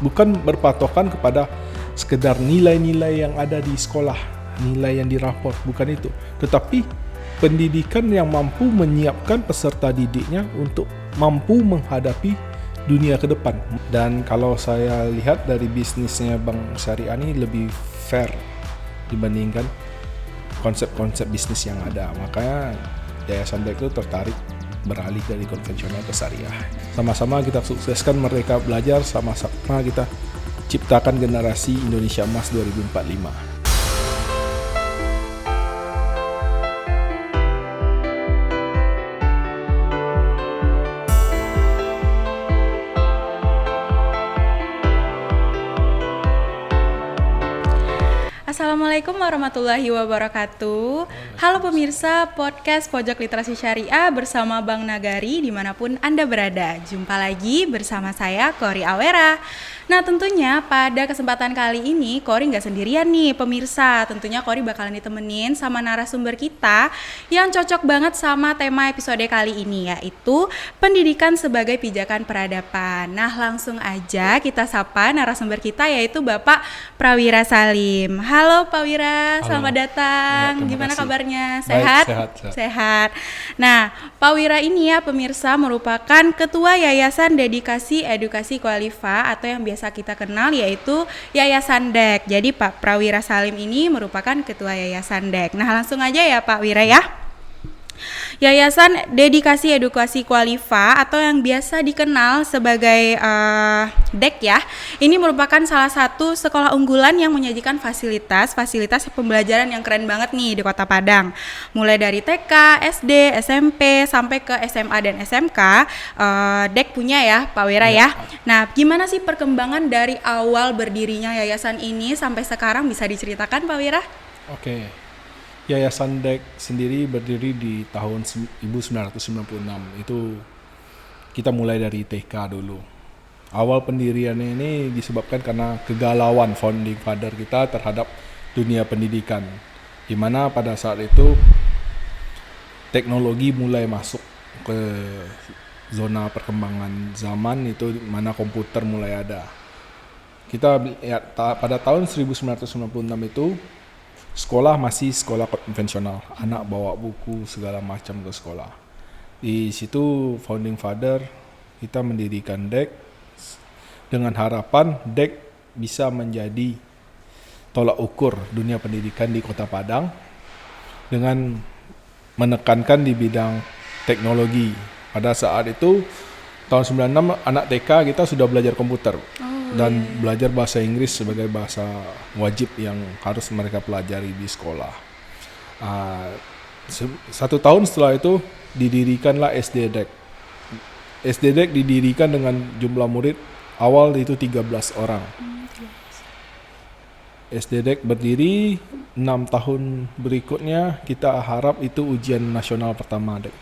bukan berpatokan kepada sekedar nilai-nilai yang ada di sekolah, nilai yang diraport, bukan itu. Tetapi pendidikan yang mampu menyiapkan peserta didiknya untuk mampu menghadapi dunia ke depan. Dan kalau saya lihat dari bisnisnya Bank Syariah ini lebih fair dibandingkan konsep-konsep bisnis yang ada. Makanya Yayasan DEK itu tertarik beralih dari konvensional ke syariah. Sama-sama kita sukseskan mereka belajar, sama-sama kita ciptakan generasi Indonesia Emas 2045. Assalamualaikum warahmatullahi wabarakatuh. Halo pemirsa podcast Pojok Literasi Syariah bersama Bang Nagari dimanapun Anda berada. Jumpa lagi bersama saya Kori Awera. Nah tentunya pada kesempatan kali ini Kori nggak sendirian nih pemirsa. Tentunya Kori bakalan ditemenin sama narasumber kita yang cocok banget sama tema episode kali ini, yaitu pendidikan sebagai pijakan peradaban. Nah langsung aja kita sapa narasumber kita, yaitu Bapak Prawira Salim. Halo Pak Wira, selamat datang. Ya, gimana kasih. Kabarnya? Sehat? Sehat? Sehat. Nah, Pak Wira ini ya pemirsa merupakan Ketua Yayasan Dedikasi Edukasi Khalifa atau yang biasa kita kenal yaitu Yayasan DEK. Jadi Pak Prawira Salim ini merupakan Ketua Yayasan DEK. Nah langsung aja ya Pak Wira ya. Yayasan Dedikasi Edukasi Khalifa atau yang biasa dikenal sebagai DEK ya. Ini merupakan salah satu sekolah unggulan yang menyajikan fasilitas pembelajaran yang keren banget nih di Kota Padang. Mulai dari TK, SD, SMP sampai ke SMA dan SMK, DEK punya ya Pak Wira ya. Nah, gimana sih perkembangan dari awal berdirinya yayasan ini sampai sekarang, bisa diceritakan Pak Wira? Oke. Yayasan DEK sendiri berdiri di tahun 1996. Itu kita mulai dari TK dulu. Awal pendiriannya ini disebabkan karena kegalauan founding father kita terhadap dunia pendidikan, di mana pada saat itu teknologi mulai masuk ke zona perkembangan zaman, itu mana komputer mulai ada. Kita lihat pada tahun 1996 itu sekolah masih sekolah konvensional, anak bawa buku segala macam ke sekolah. Di situ founding father kita mendirikan DEK dengan harapan DEK bisa menjadi tolak ukur dunia pendidikan di Kota Padang dengan menekankan di bidang teknologi. Pada saat itu tahun 96 anak TK kita sudah belajar komputer. Dan belajar bahasa Inggris sebagai bahasa wajib yang harus mereka pelajari di sekolah. 1 tahun setelah itu didirikanlah SD DEK. SD DEK didirikan dengan jumlah murid awal itu 13 orang. SD DEK berdiri 6 tahun berikutnya, kita harap itu ujian nasional pertama DEK.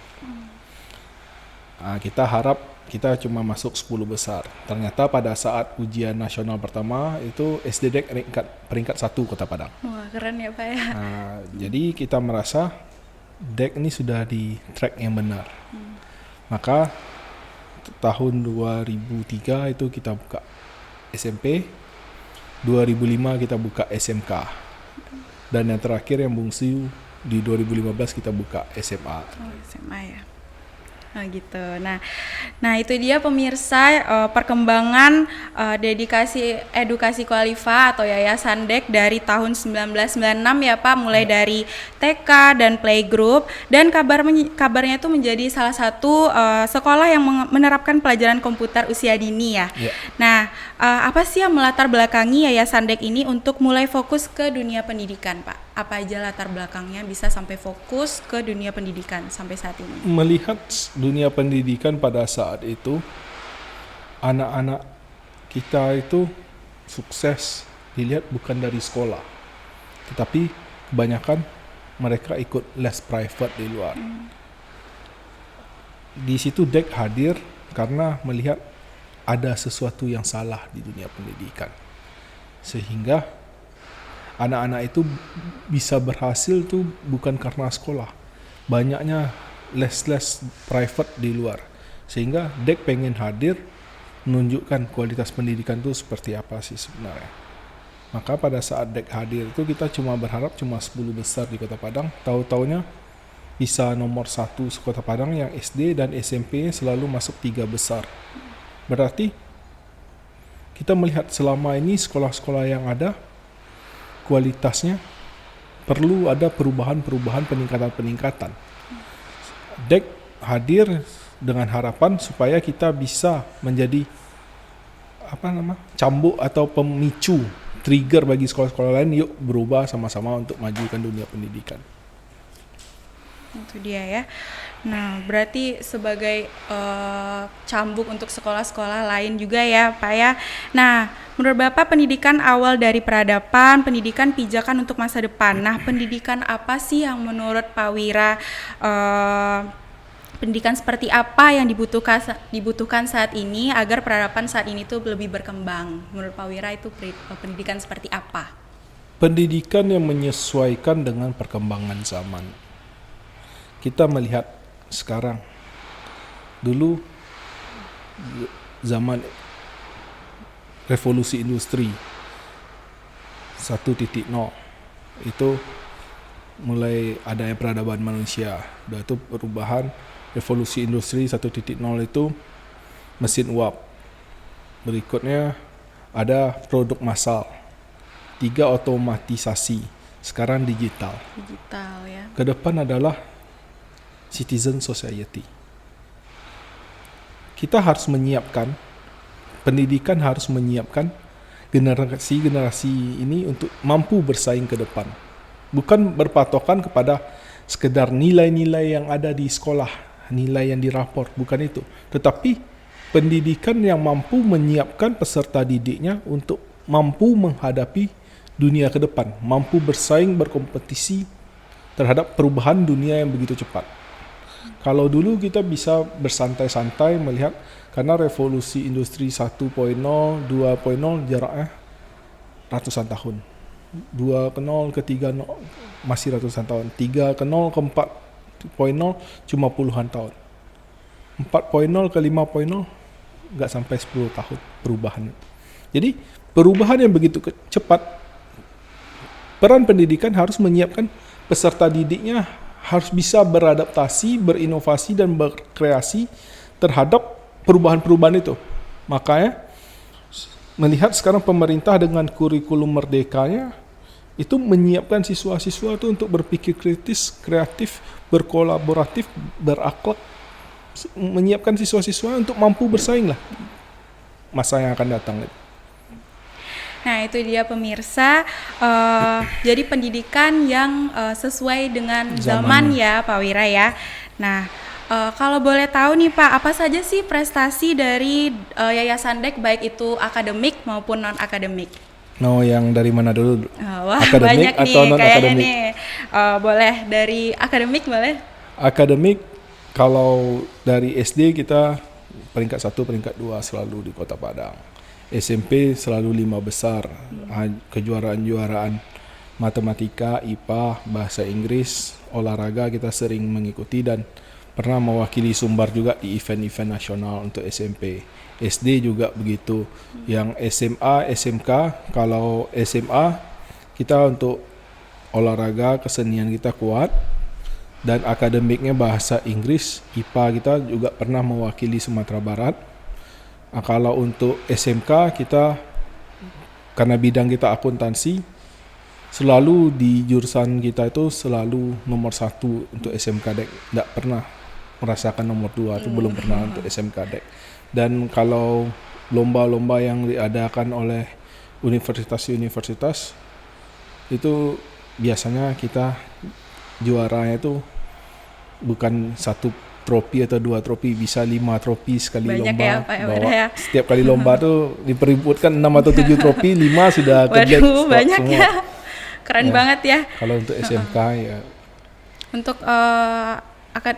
Kita harap kita cuma masuk 10 besar. Ternyata pada saat ujian nasional pertama itu SD DEK peringkat 1 Kota Padang. Wah keren ya Pak ya. Jadi kita merasa DEK ini sudah di track yang benar. Maka tahun 2003 itu kita buka SMP, 2005 kita buka SMK, dan yang terakhir yang bungsu di 2015 kita buka SMA. SMA ya. Gitu. Nah itu dia pemirsa perkembangan dedikasi edukasi khalifa atau Yayasan DEK dari tahun 1996 ya Pak, mulai dari TK dan playgroup, dan kabarnya itu menjadi salah satu sekolah yang menerapkan pelajaran komputer usia dini ya. Nah apa sih yang melatar belakangi Yayasan DEK ini untuk mulai fokus ke dunia pendidikan Pak? Apa aja latar belakangnya bisa sampai fokus ke dunia pendidikan sampai saat ini? Melihat dunia pendidikan pada saat itu, anak-anak kita itu sukses dilihat bukan dari sekolah, tetapi kebanyakan mereka ikut les private di luar. Di situ DEK hadir karena melihat ada sesuatu yang salah di dunia pendidikan, sehingga anak-anak itu bisa berhasil tuh bukan karena sekolah. Banyaknya les-les private di luar. Sehingga DEK pengen hadir menunjukkan kualitas pendidikan itu seperti apa sih sebenarnya. Maka pada saat DEK hadir itu kita cuma berharap cuma 10 besar di Kota Padang, tahu-taunya bisa nomor 1 Kota Padang yang SD dan SMP selalu masuk 3 besar. Berarti kita melihat selama ini sekolah-sekolah yang ada kualitasnya perlu ada perubahan-perubahan, peningkatan-peningkatan. DEK hadir dengan harapan supaya kita bisa menjadi cambuk atau pemicu, trigger bagi sekolah-sekolah lain, yuk berubah sama-sama untuk majukan dunia pendidikan. Itu dia ya. Nah, berarti sebagai cambuk untuk sekolah-sekolah lain juga ya, Pak ya. Nah, menurut Bapak pendidikan awal dari peradaban, pendidikan pijakan untuk masa depan. Nah, pendidikan apa sih yang menurut Pak Wira, pendidikan seperti apa yang dibutuhkan saat ini agar peradaban saat ini tuh lebih berkembang? Menurut Pak Wira itu pendidikan seperti apa? Pendidikan yang menyesuaikan dengan perkembangan zaman. Kita melihat sekarang, dulu zaman revolusi industri 1.0 itu mulai adanya peradaban manusia. Dan itu perubahan revolusi industri 1.0 itu mesin uap. Berikutnya ada produk massal. 3 otomatisasi. Sekarang digital. Digital ya. Ke depan adalah citizen society. Kita harus menyiapkan, pendidikan harus menyiapkan generasi-generasi ini untuk mampu bersaing ke depan. Bukan berpatokan kepada sekedar nilai-nilai yang ada di sekolah, nilai yang dirapor, bukan itu. Tetapi pendidikan yang mampu menyiapkan peserta didiknya untuk mampu menghadapi dunia ke depan, mampu bersaing, berkompetisi terhadap perubahan dunia yang begitu cepat. Kalau dulu kita bisa bersantai-santai melihat, karena revolusi industri 1.0, 2.0 jaraknya ratusan tahun. 2.0 ke 3.0 masih ratusan tahun. 3.0 ke 4.0 cuma puluhan tahun. 4.0 ke 5.0 nggak sampai 10 tahun perubahan. Jadi perubahan yang begitu cepat, peran pendidikan harus menyiapkan peserta didiknya harus bisa beradaptasi, berinovasi, dan berkreasi terhadap perubahan-perubahan itu. Makanya melihat sekarang pemerintah dengan kurikulum merdekanya itu menyiapkan siswa-siswa itu untuk berpikir kritis, kreatif, berkolaboratif, berakhlak, menyiapkan siswa-siswa untuk mampu bersaing lah masa yang akan datang. Nah, itu dia pemirsa. Jadi pendidikan yang sesuai dengan zaman ya, Pak Wira ya. Nah, kalau boleh tahu nih Pak, apa saja sih prestasi dari Yayasan DEK baik itu akademik maupun non akademik? No, yang dari mana dulu? Wah, akademik banyak atau nih non kayaknya akademik? nih. Boleh dari akademik boleh? Akademik, kalau dari SD kita peringkat 1, peringkat 2 selalu di Kota Padang. SMP selalu 5 besar, kejuaraan-juaraan matematika, IPA, bahasa Inggris, olahraga kita sering mengikuti dan pernah mewakili Sumbar juga di event-event nasional untuk SMP. SD juga begitu. Yang SMA, SMK, kalau SMA kita untuk olahraga, kesenian kita kuat, dan akademiknya bahasa Inggris, IPA kita juga pernah mewakili Sumatera Barat. Kalau untuk SMK kita, karena bidang kita akuntansi, selalu di jurusan kita itu selalu nomor 1 untuk SMK DEK. Tidak pernah merasakan nomor 2, itu belum pernah untuk SMK DEK. Dan kalau lomba-lomba yang diadakan oleh universitas-universitas, itu biasanya kita juaranya itu bukan 1 trofi atau 2 trofi, bisa 5 trofi sekali banyak lomba. Ya, Pak, bawa. Ya. Setiap kali lomba tuh diperebutkan 6 atau 7 trofi, 5 sudah kejet. Waduh, banyak semua. Ya. Keren ya, banget ya. Kalau untuk SMK ya. Untuk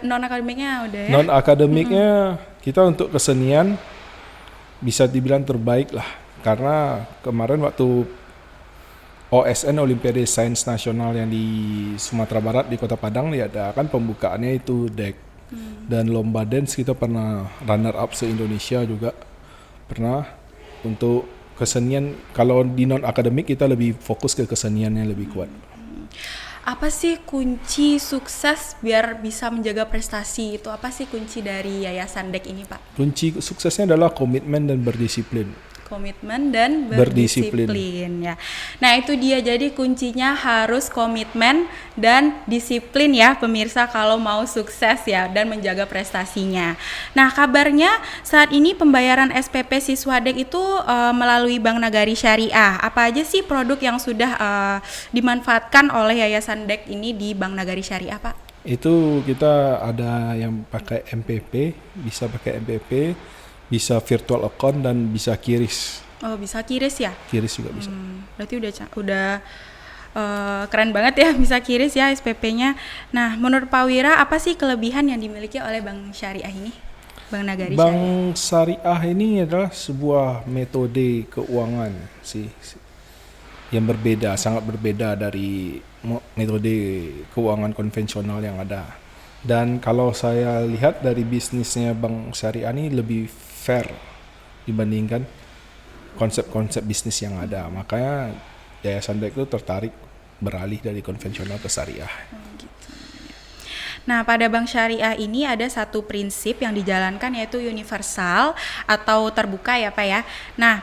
non akademiknya udah ya. Non akademiknya kita untuk kesenian bisa dibilang terbaik lah, karena kemarin waktu OSN Olimpiade Sains Nasional yang di Sumatera Barat di Kota Padang diadakan pembukaannya itu DEK. Dan lomba dance kita pernah runner up se-Indonesia juga. pernah. Untuk kesenian, kalau di non akademik kita lebih fokus ke kesenian yang lebih kuat. Apa sih kunci sukses biar bisa menjaga prestasi itu? Apa sih kunci dari Yayasan DEK ini, Pak? Kunci suksesnya adalah komitmen dan berdisiplin. Komitmen dan berdisiplin ya. Nah, itu dia, jadi kuncinya harus komitmen dan disiplin ya pemirsa kalau mau sukses ya dan menjaga prestasinya. Nah, kabarnya saat ini pembayaran SPP siswa DEK itu melalui Bank Nagari Syariah. Apa aja sih produk yang sudah dimanfaatkan oleh Yayasan DEK ini di Bank Nagari Syariah, Pak? Itu kita ada yang pakai MPP, bisa pakai MPP, bisa virtual account dan bisa QRIS. Oh, bisa QRIS ya? QRIS juga bisa. Berarti udah keren banget ya bisa QRIS ya SPP-nya. Nah, menurut Pak Wira, apa sih kelebihan yang dimiliki oleh Bank Syariah ini? Bank Nagari Syariah. Bank Syariah ini adalah sebuah metode keuangan sih yang berbeda, sangat berbeda dari metode keuangan konvensional yang ada. Dan kalau saya lihat dari bisnisnya Bank Syariah ini lebih fair dibandingkan konsep-konsep bisnis yang ada. Makanya Yayasan DEK itu tertarik beralih dari konvensional ke syariah. Nah, pada Bank Syariah ini ada satu prinsip yang dijalankan, yaitu universal atau terbuka ya Pak ya. Nah,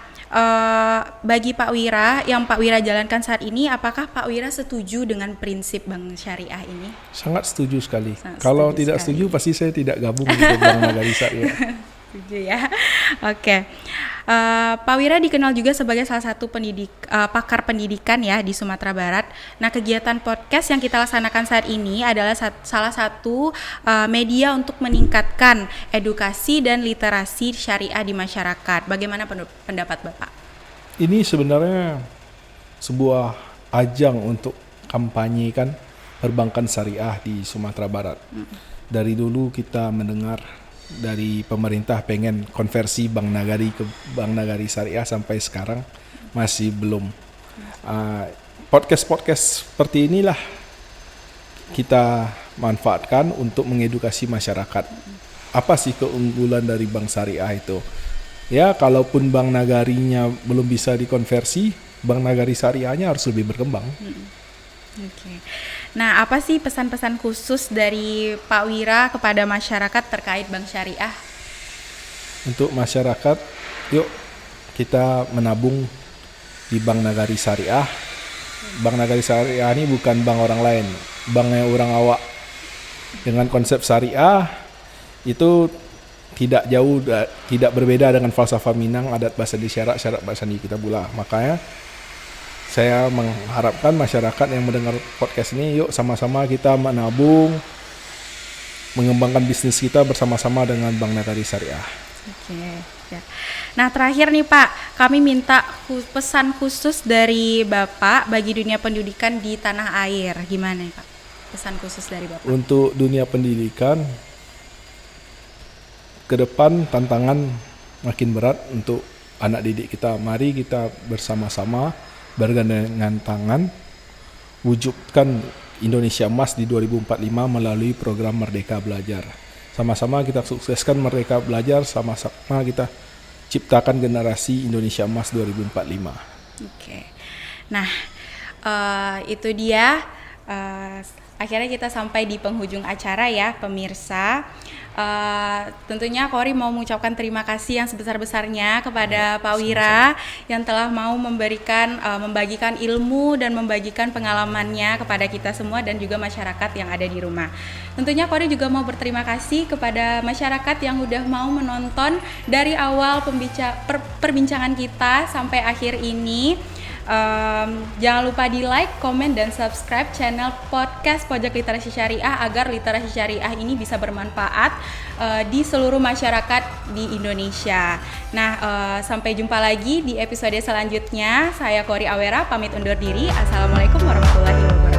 bagi Pak Wira, yang Pak Wira jalankan saat ini, apakah Pak Wira setuju dengan prinsip Bank Syariah ini? Sangat setuju sekali. Sangat Kalau setuju tidak sekali. setuju pasti saya tidak gabung di Bank Nagari Syariah. Setuju ya. Oke. Pak Wira dikenal juga sebagai salah satu pakar pendidikan ya di Sumatera Barat. Nah, kegiatan podcast yang kita laksanakan saat ini adalah salah satu media untuk meningkatkan edukasi dan literasi syariah di masyarakat. Bagaimana pendapat Bapak? Ini sebenarnya sebuah ajang untuk kampanyekan perbankan syariah di Sumatera Barat. Dari dulu kita mendengar dari pemerintah pengen konversi Bank Nagari ke Bank Nagari Syariah, sampai sekarang masih belum. Podcast seperti inilah kita manfaatkan untuk mengedukasi masyarakat. Apa sih keunggulan dari Bank Syariah itu? Ya, kalaupun Bank Nagarinya belum bisa dikonversi, Bank Nagari Syariahnya harus lebih berkembang. Oke. Nah, apa sih pesan-pesan khusus dari Pak Wira kepada masyarakat terkait Bank Syariah? Untuk masyarakat, yuk kita menabung di Bank Nagari Syariah. Bank Nagari Syariah ini bukan bank orang lain, banknya orang awak. Dengan konsep syariah itu tidak jauh, tidak berbeda dengan falsafah Minang, adat bahasa di syarat bahasa di kita pula. Makanya saya mengharapkan masyarakat yang mendengar podcast ini, yuk sama-sama kita menabung, mengembangkan bisnis kita bersama-sama dengan Bank Nagari Syariah. Oke, ya. Nah, terakhir nih Pak, kami minta pesan khusus dari Bapak bagi dunia pendidikan di tanah air. Gimana Pak? Pesan khusus dari Bapak. Untuk dunia pendidikan, ke depan tantangan makin berat untuk anak didik kita. Mari kita bersama-sama bergandengan tangan wujudkan Indonesia Emas di 2045 melalui program Merdeka Belajar. Sama-sama kita sukseskan Merdeka Belajar, sama-sama kita ciptakan generasi Indonesia Emas 2045. Oke. Nah, itu dia. Akhirnya kita sampai di penghujung acara ya pemirsa. Tentunya Kori mau mengucapkan terima kasih yang sebesar-besarnya kepada Pak Wira yang telah mau membagikan ilmu dan membagikan pengalamannya kepada kita semua dan juga masyarakat yang ada di rumah. Tentunya Kori juga mau berterima kasih kepada masyarakat yang udah mau menonton dari awal perbincangan kita sampai akhir ini. Jangan lupa di like, komen, dan subscribe channel podcast Pojok Literasi Syariah agar literasi syariah ini bisa bermanfaat di seluruh masyarakat di Indonesia. Nah, sampai jumpa lagi di episode selanjutnya. Saya Kori Awera pamit undur diri. Assalamualaikum warahmatullahi wabarakatuh.